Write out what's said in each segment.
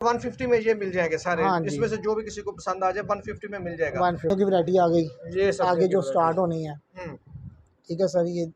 150 में ये मिल जाएंगे सारे। हाँ जी, इसमें से जो भी किसी को पसंद आ जाए 150 में मिल जाएगा। 150 की वैरायटी आ गई, ये सब आगे जो स्टार्ट होनी है। हम्म, ठीक है सर, ये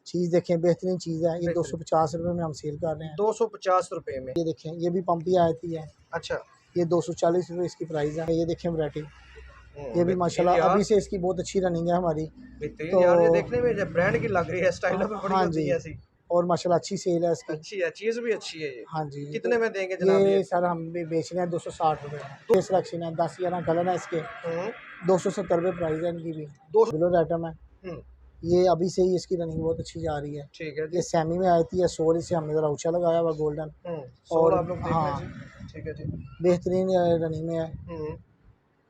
चीज़ देखें, बेहतरीन चीज़ है। ये बेहतरीन। 250 रुपये में हम सेल कर रहे हैं। 250 रुपए में। ये देखें, ये भी पंपी आती है। अच्छा। ये 240 रुपये इसकी प्राइस है। ये देखें वैरायटी, ये भी बेहतरीन माशाल्लाह यार। अभी से इसकी बहुत अच्छी रनिंग है हमारी। बेहतरीन तो यार, ये देखने में जब ब्रांड की लग रही है, स्टाइलों में बड़ी हाँ होती जी, है ऐसी। और माशाल्लाह अच्छी सेल है इसकी। अच्छी है, चीज भी अच्छी है ये। हाँ जी, तो कितने में देंगे जनाब ये ये? सर हम भी बेच रहे हैं 260 रुपये में। ये सिलेक्शन है, 10-11 कलर है इसके। हम्म, 270 रुपये प्राइस है इनकी भी। दो। रेगुलर आइटम है। हम्म, ये अभी से ही इसकी रनिंग बहुत अच्छी जा रही है। ठीक है ये जी। सेमी में आती है। सोल इसे हमने ज़रा ऊंचा लगाया हुआ गोल्डन। सोल और आप लोग देख लें हाँ, जी। ठीक है जी। बेहतरीन रनिंग में है। हम्म,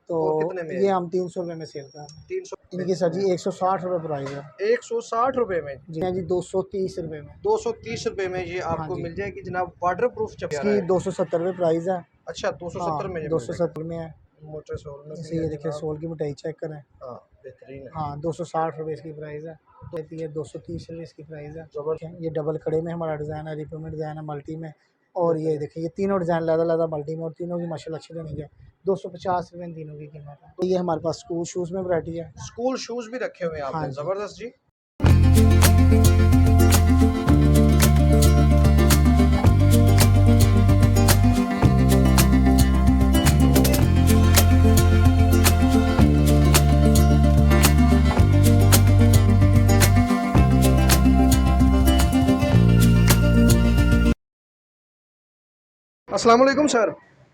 तो और कितने में है ये ये? हम 300 रुपये में सेल कर रहे हैं। 300 इनकी सर जी 160 रुपये प्राइस है। 160 रुपए में। जी हाँ जी, 230 रुपये में। 230 रुपए में ये हाँ आपको जी, मिल जाएगी जनाब। वाटर प्रूफ चप्पल इसकी है। 270 रुपये प्राइस है। अच्छा, 270 हाँ, में ये दो मिल सौ जाएगा। सत्तर में है। मोटे सोल में भी इसे है ये देखिए, जनाब। सोल की मिठाई चेक करें। हाँ, बेहतरीन है। हाँ, 260 रुपये इसकी प्राइस है। तो ये 230 रुपये इसकी प्राइस है। जबर। ये डबल कड़े में हमारा डिज़ाइन है, रिपो में डिज़ाइन है, मल्टी में। और ये बेहतरीन। देखिए, ये तीनों डिज़ाइन लहदा मल्टी में, और तीनों की माशाल्लाह अच्छी रनिंग है। 250 रुपये इन तीनों की कीमत है। तो ये हमारे पास स्कूल शूज़ में वैरायटी है। स्कूल शूज भी रखे हुए हैं हाँ आपने, जी, जबरदस्त जी। अस्सलाम वालेकुम सर।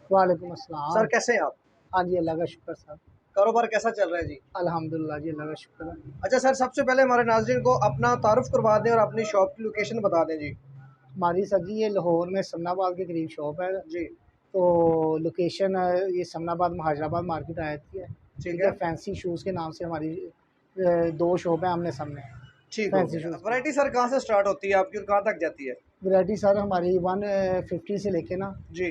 वालेकुम सर अस्सलाम। कैसे हैं आप? हाँ जी, अल्लाह का शुक्र सर। कारोबार कैसा चल रहा है जी? अल्हम्दुलिल्लाह जी, अल्लाह का शुक्र है। अच्छा सर, सबसे पहले हमारे नाज़रीन को अपना तारुफ करवा दें और अपनी शॉप की लोकेशन बता दें जी। हमारी सर जी ये लाहौर में समनाबाद के करीब शॉप है। जी। तो लोकेशन ये समनाबाद महाजराबाद मार्केट आती है। ठीक ठीक है। है, फैंसी शूज़ के नाम से हमारी दो शॉप है आमने सामने। ठीक हो फैंसी गया। शूज़ के नाम वैरायटी से। सर कहाँ से स्टार्ट होती है आपकी और कहाँ तक जाती है? वैरायटी सर हमारी 150 से लेके ना जी।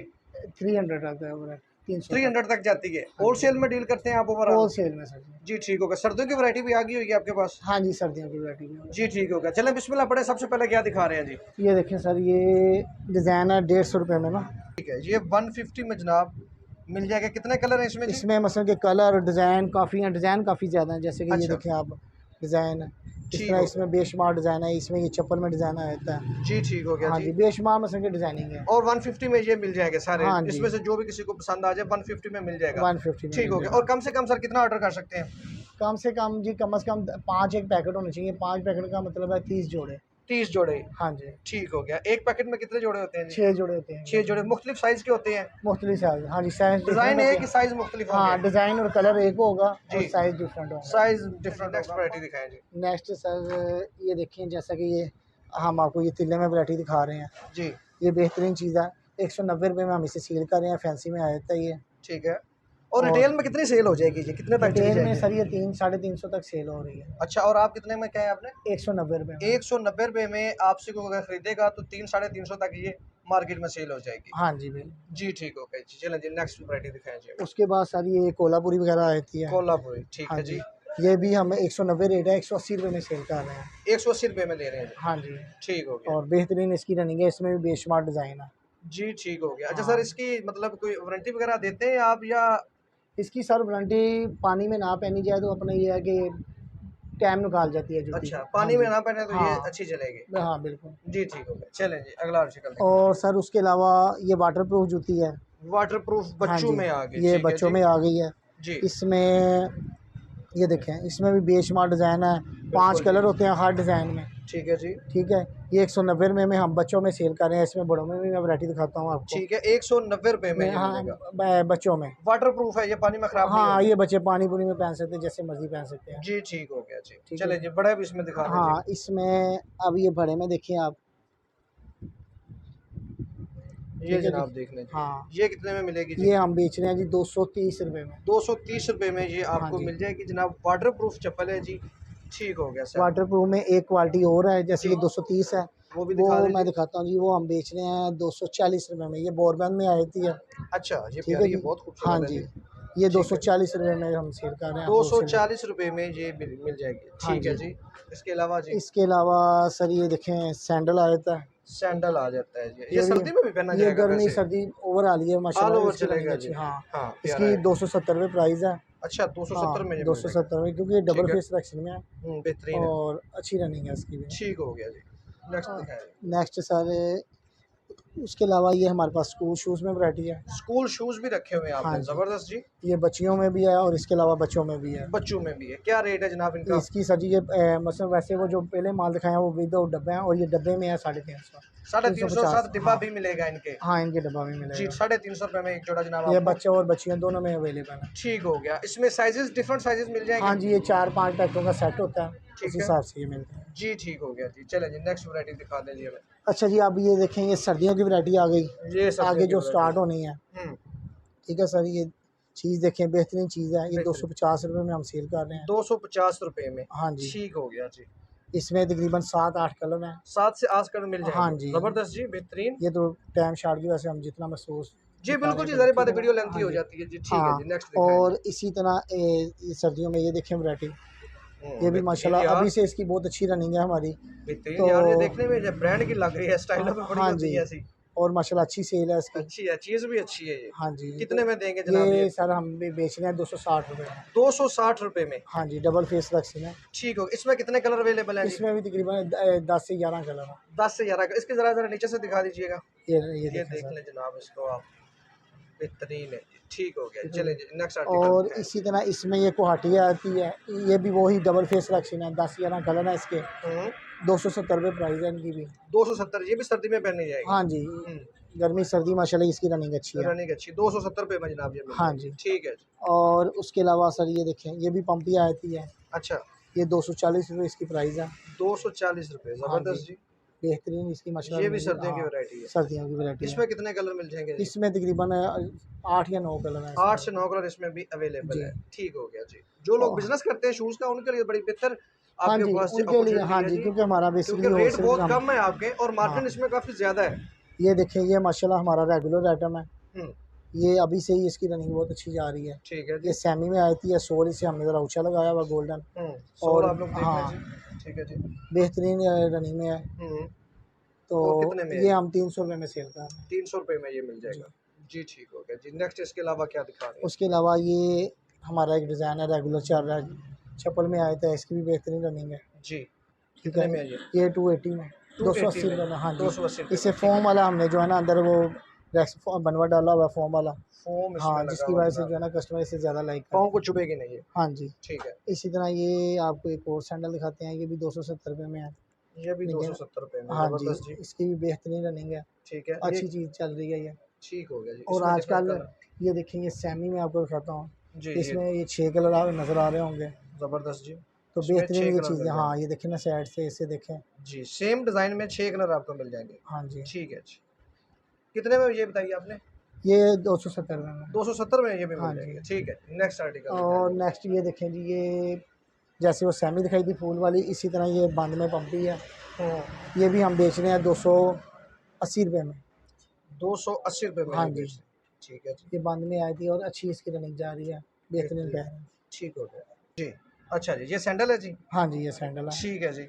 300 तक है। वैरायटी 300 तक। 300 तक जाती है। हाँ जी, होलसेल में डील करते हैं आप ओवरऑल? होल सेल में सर जी। जी, ठीक हो गया। सर्दियों की वैरायटी भी आ गई होगी आपके पास? हाँ जी, सर्दियों की वैरायटी में। जी, ठीक हो गया। चलें बिस्मिल्लाह पढ़े, सबसे पहले क्या दिखा रहे हैं जी? ये देखें सर, ये डिज़ाइन है 150 रुपये में ना। ठीक है, ये 150 में जनाब मिल जाएगा। कितने कलर हैं इसमें जी? इसमें मसलन के कलर और डिज़ाइन काफ़ी हैं, डिज़ाइन काफ़ी ज़्यादा हैं। जैसे कि ये अच्छा, देखें आप, डिज़ाइन इस ठीक तरह हो गया। इसमें बेशुमार डिज़ाइन है। इसमें ये चप्पल में डिज़ाइन आता है। जी, ठीक हो गया हाँ जी। जी, बेशुमार मसलन की डिज़ाइनिंग है। और 150 में ये मिल जाएंगे सारे। हाँ जी, इसमें से जो भी किसी को पसंद आ जाए 150 में मिल जाएगा। 150 में ठीक मिल हो गया। और जाएगा। कम से कम सर कितना ऑर्डर कर सकते हैं? कम से कम जी, कम से कम 5 एक पैकेट होने चाहिए। 5 पैकेट का मतलब है 30 जोड़े। 30 जोड़े। हाँ जी, ठीक हो गया। एक पैकेट में कितने जोड़े होते हैं जी? 6 जोड़े होते हैं। 6 जोड़े। मुख्तलिफ साइज़ के होते हैं? मुख्तलिफ साइज़, हाँ जी, साइज़ डिफरेंट डिज़ाइन होते एक ही, हैं। साइज़ मुख्तलिफ होंगे? हाँ, डिज़ाइन और कलर एक होगा और जी, साइज़ डिफरेंट होगा। Size different. नेक्स्ट वैरायटी दिखाएँ जी। नेक्स्ट सर, ये देखिए, जैसा कि ये हम आपको ये तिल्ले में वैरायटी दिखा रहे हैं। जी, ये बेहतरीन चीज़ है। 190 रुपये में हम इसे सेल कर रहे हैं। फैंसी में आया था ये। ठीक है। और और रिटेल में कितनी सेल हो जाएगी जी? कितने तक चली रिटेल में जाएगी? सर ये 300-350 तक सेल हो रही है। अच्छा, और आप कितने में, क्या है आपने? 190 रुपये में। 190 में आपसे कोई अगर खरीदेगा तो 3 साढ़े 300 तक ये मार्केट में सेल हो जाएगी। हाँ जी, बिल्कुल। जी, ठीक हो गया जी। चलें जी, नेक्स्ट वैरायटी दिखाएँ जी। उसके बाद सर ये कोल्हापुरी वगैरह आती है। कोल्हापुरी, ठीक हाँ है जी, जी। ये भी हम 190 रेट है, 180 रुपये में सेल कर रहे हैं। 180 रुपए में दे रहे हैं जी। हाँ जी, ठीक हो गया। और बेहतरीन इसकी रनिंग है। इसमें भी बेशुमार डिज़ाइन है। जी, ठीक हो गया। अच्छा सर, हाँ, इसकी मतलब कोई वारंटी वगैरह देते हैं आप या? इसकी सर वारंटी पानी में ना पहनी जाए तो अपना ये है कि टाइम निकाल जाती है जूती। अच्छा, हाँ पानी में जी, ना पहने तो ये हाँ, अच्छी चलेगी। हाँ बिल्कुल। जी, ठीक हो गया। चलें जी, अगला आर्टिकल दिखाएँ। और सर उसके अलावा ये वाटर प्रूफ जूती है। वाटरप्रूफ हाँ बच्चों जी, में आ गई, ये ठीक है बच्चों जी। में आ गई है। जी, इसमें ये देखें, इसमें भी बेशुमार डिज़ाइन है। 5 बिल्कुल जी। कलर होते हैं हर डिज़ाइन में। ठीक है जी। ठीक है, ये 190 रुपये में हम बच्चों में सेल कर रहे हैं। इसमें बड़ों में भी मैं वैरायटी दिखाता हूँ आपको। ठीक है, 190 रुपए में ये हाँ, मिलेगा। बच्चों में। वाटरप्रूफ है, ये पानी में खराब नहीं हाँ, होगी। ये बच्चे पानी पूरी में पहन सकते हैं, जैसे मर्जी पहन सकते हैं। जी, ठीक हो गया जी। ठीक चलें है। जी, बड़े भी इसमें दिखा दें जी। हाँ, इसमें अब ये बड़े में देखिए आप। ये ठीक है जी। जनाब देख लें जी। हाँ, ये कितने में मिलेगी जी? ये हम बेच रहे हैं जी 230 रुपये में। 230 रुपए में ये हाँ आपको जी, मिल जाएगी जनाब। वाटरप्रूफ चप्पल है जी। ठीक हो गया सर। वाटर प्रूफ में एक क्वालिटी और है, जैसे जी, ये 230 है। वो भी वो दिखा मैं दीजिए। दिखाता हूँ जी, वो हम बेच रहे हैं 240 रुपये में। ये बोरबंद में आती है। अच्छा, ये ठीक है प्यारी है, जी। बहुत हाँ खूबसूरत है जी, जी। ये ठीक है। 240 रुपये में हम सेल कर रहे हैं होलसेल में। 240 रुपए में ये मिल जाएगी। हाँ ठीक है जी, जी। इसके अलावा जी? इसके अलावा सर ये देखें, सैंडल आया था। सैंडल आ जाता है जी। ये ये भी सर्दी में भी पहना ये जाएगा गर्मी वैसे? सर्दी ओवर आ रही है ऑल माशाल्लाह, ओवर इसकी रनिंग चलेगा अच्छी। जी। हाँ, हाँ, प्यारा इसकी है। 270 रुपये प्राइस है। अच्छा, हाँ 270 में ये दो मिल सौ जाएगा। सत्तर में, क्योंकि ये डबल ठीक है। फेस सिलेक्शन में है बेहतरीन है। और अच्छी रनिंग है इसकी भी। ठीक हो गया जी। नेक्स्ट दिखाएँ। नेक्स्ट सारे उसके अलावा ये हमारे पास स्कूल शूज़ में वैरायटी है। स्कूल शूज़ भी रखे हुए हैं हाँ आपने, जी, ज़बरदस्त जी। ये बच्चियों में भी है और इसके अलावा बच्चों में भी है। बच्चों में भी है। क्या रेट है जनाब इनका? इसकी सर जी ये मतलब वैसे वो जो पहले माल दिखाया वो विदाउट डब्बे हैं और ये डब्बे में है 350, 350 साथ 350। डिब्बा हाँ भी मिलेगा इनके? हाँ, इनके डब्बा भी जी, मिलेगा। 350 रुपए में एक जोड़ा जनाब ये आपको। बच्चे और बच्चियों दोनों में अवेलेबल है। ठीक हो गया। इसमें साइज़ेज़ डिफरेंट साइज़ेज़ मिल हाँ जाएँगे? जी, ये 4-5 टैक्टों का सेट होता है, उस ठीक है। हिसाब से ये मिलते हैं। जी, ठीक हो गया जी। चलें जी, नेक्स्ट वैरायटी दिखा दें जी हमें। अच्छा जी, अब ये देखें, ये सर्दियों की वैरायटी आ गई, ये सर्दियों आगे की जो वैरायटी स्टार्ट है। होनी है। हुँ, ठीक है सर, ये चीज़ देखें, बेहतरीन चीज़ है। ये बेहतरीन। 250 रुपये में हम सेल कर रहे हैं। 250 रुपए में। हाँ जी, ठीक हो गया जी। इसमें तकरीबन 7-8 कलर हैं। 7 से 8 कलर मिल हाँ जाएँगे। जी, ज़बरदस्त जी, बेहतरीन। ये तो टाइम शार्ट की वजह से हम जितना महसूस जी, दिखा रहे बिल्कुल हैं जी, कलर, ज़ाहिर बात ठीक है है ना? वीडियो लेंथी हाँ हो जी, जाती है जी। ठीक है हाँ। जी, नेक्स्ट दिखाएँ जी। और इसी तरह ये सर्दियों में ये देखें वैरायटी, ये भी बेहतरीन माशाल्लाह यार। अभी से इसकी बहुत अच्छी रनिंग है हमारी। बेहतरीन तो यार, ये देखने में जो ब्रांड की लग रही है, स्टाइलों में बड़ी हाँ होती जी, है ऐसी। और माशाल्लाह अच्छी सेल है इसकी। अच्छी है, चीज़ भी अच्छी है ये। हाँ जी, तो कितने में देंगे जनाब ये? ये सर हम भी बेच रहे हैं 260 रुपये में। 260 रुपए में। हाँ जी, डबल फेस रक्सी में। ठीक हो, इसमें कितने कलर अवेलेबल हैं जी? इसमें भी तकरीबन 10 से 11 कलर हैं। 10 से 11 इसके ज़रा नीचे से दिखा दीजिएगा। ये ये देखें देख सर, लें जनाब इसको आप। बेहतरीन है जी। ठीक हो गया। ठीक है चलें जी। जी, नेक्स्ट आर्टिकल और दिखाएँ। इसी तरह इसमें ये कोहाटी आती है, ये भी वही डबल फेस रक्सी है, 10-11 कलर हैं इसके। हुँ, 270 रुपये प्राइस है इनकी भी। 270 ये भी सर्दी में पहनी जाएगी? हाँ जी, हुँ, गर्मी सर्दी माशाल्लाह इसकी रनिंग अच्छी है। रनिंग अच्छी 270 रुपए में जनाब ये मिल हाँ जाएगी। जी, ठीक है जी। और उसके अलावा सर ये देखें, ये भी पंपी आती है, अच्छा, ये 240 रुपये इसकी प्राइस है। 240 रुपए हाँ जी, ज़बरदस्त जी। बेहतरीन इसकी माशाल्लाह ये भी रनिंग। सर्दियों की हाँ, वैरायटी है। सर्दियों की वैरायटी है। इसमें कितने कलर मिल जाएँगे जी? इसमें तकरीबन 8 या 9 कलर हैं 8 इसमें। से 9 कलर इसमें भी अवेलेबल जी, है। ठीक हो गया जी। जो लोग और बिज़नेस करते हैं शूज़ का उनके लिए बड़ी बेहतर हाँ आपके जी, पास उनके लिए अपॉर्चुनिटी हाँ है जी, जी। क्योंकि हमारा क्योंकि बेसिकली रेट होलसेल बहुत का कम है आपके और हाँ, मार्जिन इसमें काफ़ी ज़्यादा है। ये देखें, ये माशाल्लाह हमारा रेगुलर आइटम है। हुँ, ये अभी से ही इसकी रनिंग बहुत अच्छी जा रही है। ठीक है ये जी। सेमी में आती है, सोल इसे हमने ज़रा ऊँचा लगाया हुआ गोल्डन। सोल और आप लोग देख लें हाँ, जी। ठीक है जी। बेहतरीन रनिंग में है। हुँ, तो और कितने में है ये ये? हम 300 रुपये में सेल कर रहे हैं। 300 रुपए में ये मिल जी, जाएगा। जी, ठीक हो गया जी। नेक्स्ट इसके अलावा क्या दिखा रहे हैं? उसके अलावा ये हमारा एक डिज़ाइन है, रेगुलर चल रहा है, चप्पल में आया था, इसकी भी बेहतरीन रनिंग है। जी, ठीक कितने है, में है ये? ये 280 में, 280 280 में, रुपये में। हाँ जी, 280 रुपए इसे में, ठीक है। फ़ोम वाला हमने जो है ना अंदर वो रैक्स बनवा डाला हुआ है, फ़ोम वाला। फ़ोम इसमें हाँ, लगा जिसकी हुआ वजह से जनाब। जो है ना कस्टमर इसे ज़्यादा लाइक पाँव करते को हैं। चुभेगी नहीं ये। हाँ जी, ठीक है। इसी तरह ये आपको एक और सैंडल दिखाते हैं, ये भी 270 रुपये में है। ये भी लेकिन 270 रुपए में, हाँ जी, ज़बरदस्त जी। इसकी भी बेहतरीन रनिंग है, ठीक है, ये अच्छी चीज़ चल रही है ये। ठीक हो गया जी। और इसमें कितने आजकल कलर? ये देखिए, ये सेमी में आपको दिखाता हूँ, जी, ये इसमें ये 6 कलर नज़र आ रहे होंगे। ज़बरदस्त जी। तो इसमें बेहतरीन 6 ये कलर चीज़ें, मिल हाँ, जाएँगे। ये देखें ना साइड से, इसे देखें। जी, सेम डिज़ाइन में 6 कलर आपको मिल जाएँगे। हाँ जी, ठीक है जी। कितने में ये बताइए आपने? ये 270 रुपये में। 270 में ये भी हाँ मिल जी, जाएँगे। ठीक है, नेक्स्ट आर्टिकल दिखाएँ और जी। नेक्स्ट ये देखें जी, ये जैसे वो सेमी दिखाई थी फूल वाली, इसी तरह ये बंद में पंपी है। हुँ, ये भी हम बेच रहे हैं 280 रुपये में। 280 रुपए में हाँ ये जी, बेच ठीक है जी। ये बंद में आई थी और अच्छी इसकी रनिंग जा रही है, बेहतरीन बेहतरीन, पैर है। ठीक हो गया। जी, अच्छा जी, ये सैंडल है जी? हाँ जी, ये सैंडल है, ठीक है जी।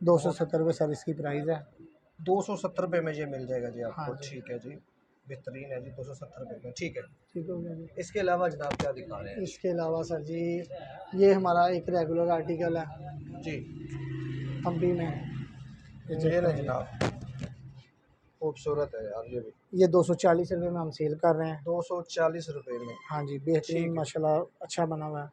बहुत 270 रुपये सर इसकी प्राइस है। 270 रुपए में ये मिल जाएगा जी हाँ आपको। जी, ठीक है जी। बेहतरीन है जी, 270 रुपए में। ठीक है। ठीक हो गया जी। इसके अलावा जनाब क्या दिखा रहे हैं? इसके अलावा सर जी, ये हमारा एक रेगुलर आर्टिकल है, जी, पंपी में, ये चेक ये ना करें जी। जनाब, खूबसूरत है यार ये भी। ये 240 रुपये में हम सेल कर रहे हैं। 240 रुपए में। हाँ जी, बेहतरीन ठीक है। माशाल्लाह अच्छा बना हुआ है।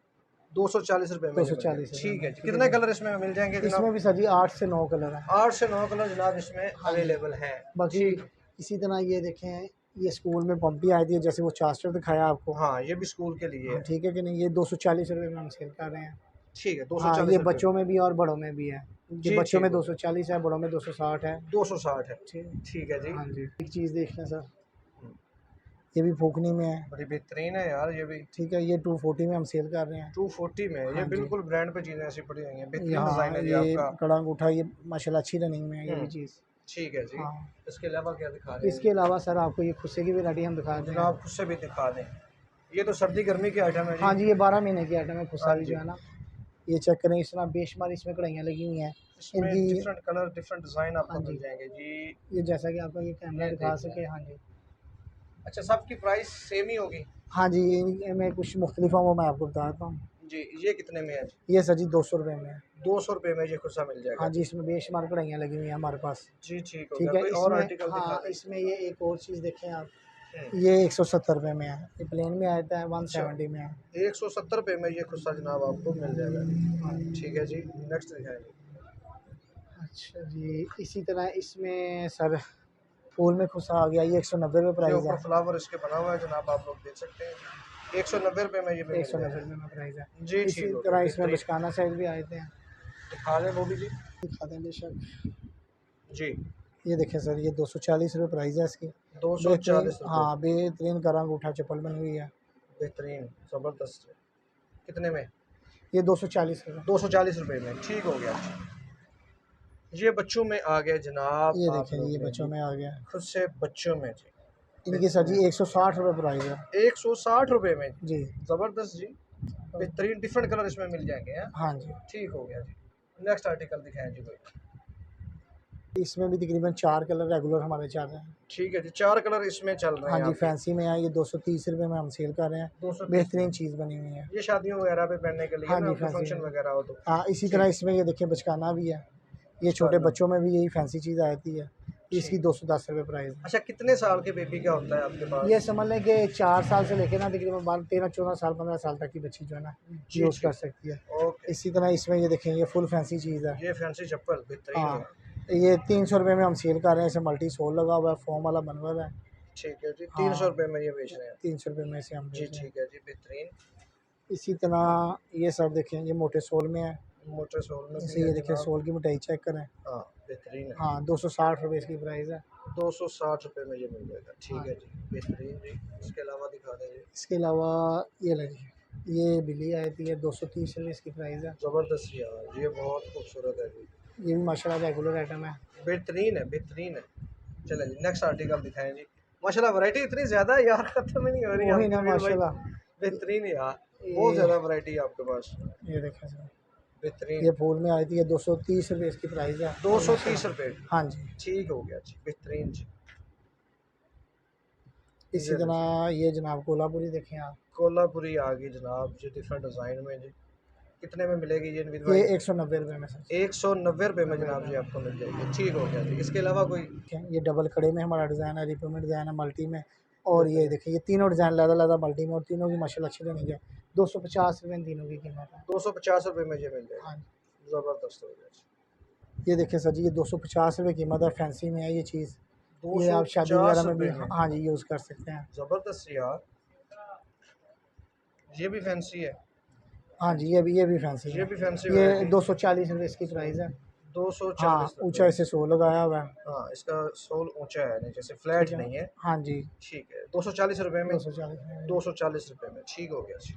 240 रुपए में ये मिल 240 जाएगा। रुपये ठीक है में, जी। ठीक है कितने जी। कलर इसमें मिल जाएँगे जनाब? इसमें भी सर जी 8 से 9 कलर हैं। 8 से 9 कलर जनाब इसमें हाँ जी, अवेलेबल हैं। बाकी ठीक है। इसी तरह ये देखें, ये स्कूल में पंपी आई थी, जैसे वो चास्टर दिखाया आपको। हाँ, ये भी स्कूल के लिए हाँ, है। ठीक है कि नहीं, ये 240 रुपये में हम सेल कर रहे हैं। ठीक है, हाँ, 240 ये रुपए बच्चों में। में भी और बड़ों में भी है। ये जी, बच्चों ठीक में हो गया। 240 है, बड़ों में 260 है। 260 है। ठीक, ठीक है जी। हाँ जी, एक चीज़ देख लें सर, हुँ, ये भी फूकनी में है। बड़ी बेहतरीन है यार ये भी। ठीक है, ये 240 में हम सेल कर रहे हैं। 240 में ये हाँ जी, बिल्कुल ब्रांड पे चीज़ें ऐसी पड़ी हुई हैं। बेहतरीन डिज़ाइन यहाँ है जी ये आपका। कड़ा अंगूठा, ये माशाल्लाह अच्छी रनिंग में है ये भी हुँ, चीज़। ठीक है जी। हाँ, इसके अलावा क्या दिखा रहे हैं इसके जी? अलावा सर आपको ये खुस्से की वैरायटी हम दिखा रहे हैं। जनाब खुद से भी दिखा दें। ये तो सर्दी गर्मी की आइटम है जी। हाँ जी, ये 12 महीने की आइटम है खुस्सा हाँ भी जो जी। है ना। ये चेक करें, इस तरह बेशुमार इसमें कढ़ाइयाँ लगी हुई हैं। इसमें इनकी डिफरेंट कलर डिफरेंट डिज़ाइन आपको हाँ मिल जी, जाएंगे जी। ये जैसा कि आपको ये कैमरा ये दिखा देख लें। सके। हाँ जी, अच्छा, सबकी प्राइस सेम ही होगी? हाँ जी, इनमें कुछ मुख्तलिफ हैं वो मैं आपको बता देता हूँ। जी, ये कितने में है जी? ये सर जी 200 रुपये में है। 200 रुपये में ये कुर्सा मिल जाएगा हाँ जी, जी। इसमें बेशुमार कढ़ाइयाँ लगी हुई हैं हमारे पास। जी, ठीक हो गया। ठीक है, कोई और इसमें आर्टिकल दिखा हाँ, दें। इसमें ये एक और चीज़ देखें आप, हुँ, ये 170 रुपये में है। ये प्लेन में आता है अच्छा, 170 में है। 170 रुपये में ये कुर्सा जनाब आपको मिल जाएगा हाँ, जी। ठीक है जी, नेक्स्ट दिखाएँ जी। अच्छा जी, इसी तरह इसमें सर फूल में खुसा आ गया, ये 190 रुपये ये प्राइस ऊपर है। फ्लावर इसके बना हुआ है जनाब, आप लोग देख सकते हैं। 190 रुपये में ये भी एक मिल सौ नब्बे जाएगा। रुपये में प्राइस है। जी, इसी ठीक हो गया, तरह इसमें बेहतरीन। बचकाना साइज भी आए थे। दिखा दें वो भी जी। दिखाते हैं बेशक। जी, ये देखें सर, ये 240 रुपये प्राइस है इसकी। बेहतरीन, 240 रुपये, हाँ, बेहतरीन का अंगूठा चप्पल बनी हुई है। बेहतरीन, ज़बरदस्त। कितने में? ये 240 रुपये। 240 रुपये में, ठीक हो गया। ये बच्चों में आ गया जनाब, ये आप देखें, लोग ये ने बच्चों जी में आ गया। खुद से बच्चों में जी, इनकी सर जी बेहतरीन। 160 रुपये प्राइस है। 160 रुपये में, जी, ज़बरदस्त जी। बेहतरीन डिफरेंट कलर इसमें मिल जाएंगे हैं। हाँ जी, ठीक हो गया जी। नेक्स्ट आर्टिकल दिखाएं जी कोई। इसमें भी तकरीबन 4 कलर रेगुलर हमारे चल रहे हैं। ठीक है जी, 4 कलर इसमें चल रहे हाँ हैं जी, आपके। फैंसी में है, ये 230 रुपये में हम सेल कर रहे हैं। 230 में बेहतरीन चीज़ बनी हुई है। ये शादियों वगैरह पे पहनने के लिए हाँ ना, जी, कोई फैंसी फंक्शन में। वगैरह हो तो। हाँ, इसी तरह ठीक, इसमें ये देखिए बचकाना भी है। ये छोटे बचकाना। बच्चों में भी यही फैंसी चीज़ आती है। इसकी ठीक। 210 रुपये प्राइस है। अच्छा, कितने साल के बेबी का होता है आपके पास? ये समझ लें कि 4 साल से लेके ना तकरीबन 12 13 14 साल 15 साल तक की बच्ची जो है ना जी, यूज़ कर ठीक। सकती है। ओके। इसी तरह इसमें ये देखें, ये फुल फैंसी चीज़ है। ये फैंसी चप्पल बेहतरीन हाँ, है। ये 300 रुपये में हम सेल कर रहे हैं। इसे मल्टी सोल लगा हुआ है, फोम वाला बना हुआ है। ठीक है जी, 300 हाँ, रुपये में ये बेच रहे हैं। 300 रुपये में से हम जी, बेच रहे हैं। ठीक है जी, बेहतरीन। इसी तरह ये सब देखें, ये मोटे सोल में है। मोटे सोल में भी इसे है ये देखिए, जनाब। सोल की मोटाई चेक करें। हाँ, बेहतरीन है। हाँ, 260 रुपये इसकी प्राइस है। 260 रुपये में ये मिल जाएगा। ठीक हाँ, है जी, बेहतरीन जी। इसके अलावा दिखा दें जी। इसके अलावा ये लगी, ये बिल्ली आई थी, ये 230 रुपये इसकी प्राइस है। ज़बरदस्त यार, ये बहुत खूबसूरत है जी। ये भी माशाल्लाह रेगुलर आइटम है। बेहतरीन है, बेहतरीन है। चलें जी, नेक्स्ट आर्टिकल दिखाएँ जी। माशाल्लाह वैरायटी इतनी ज़्यादा है यार, ख़त्म ही नहीं हो रही वही आपकी ना वीर भाई। माशाल्लाह। बेहतरीन है यार, बहुत ये ज़्यादा वैरायटी है आपके पास। ये देखें सर, बेहतरीन। ये फूल में आई थी, ये 230 रुपये इसकी प्राइस है। 230 रुपये। हाँ जी, ठीक हो गया जी, बेहतरीन जी। इसी ये लो जी, तरह ये जनाब कोल्हापुरी देखें आप, कोल्हापुरी आ गई जनाब जी, डिफरेंट डिज़ाइन में जी। कितने में मिलेगी ये नवीद ये भाई? 190 रुपये में सर। 190 रुपये में जनाब जी आपको मिल जाएगी। ठीक हो गया जी। इसके अलावा कोई? ये डबल कड़े में हमारा डिज़ाइन है, रिपीट डिज़ाइन है, मल्टी में। और ये बेहतरीन। देखिए, ये तीनों डिज़ाइन अलग-अलग मल्टी में, और तीनों की माशाल्लाह अच्छी बनी है। 250 रुपये इन तीनों की कीमत है। 250 रुपये में ये मिल जाएगा। हाँ, ज़बरदस्त हो गया जी। ये देखिए सर जी, ये 250 रुपये कीमत है, फैंसी में है ये चीज़। ये आप शादी 250 वगैरह में भी रुपये में, हाँ जी यूज़ कर सकते हैं। ज़बरदस्त यार। ये भी फैंसी है। हाँ जी, ये भी फैंसी ये है। भी फैंसी ये वैरायटी। 240 रुपये इसकी प्राइस है। हाँ, 240 ऊँचा रुपये। इसे सो लगाया हुआ है। हाँ, इसका सोल ऊंचा है, नहीं जैसे ठीक फ्लैट है। नहीं है। हाँ जी, ठीक है, 240 रुपये में। 240 रुपये। 240 रुपये में, ठीक हो गया जी।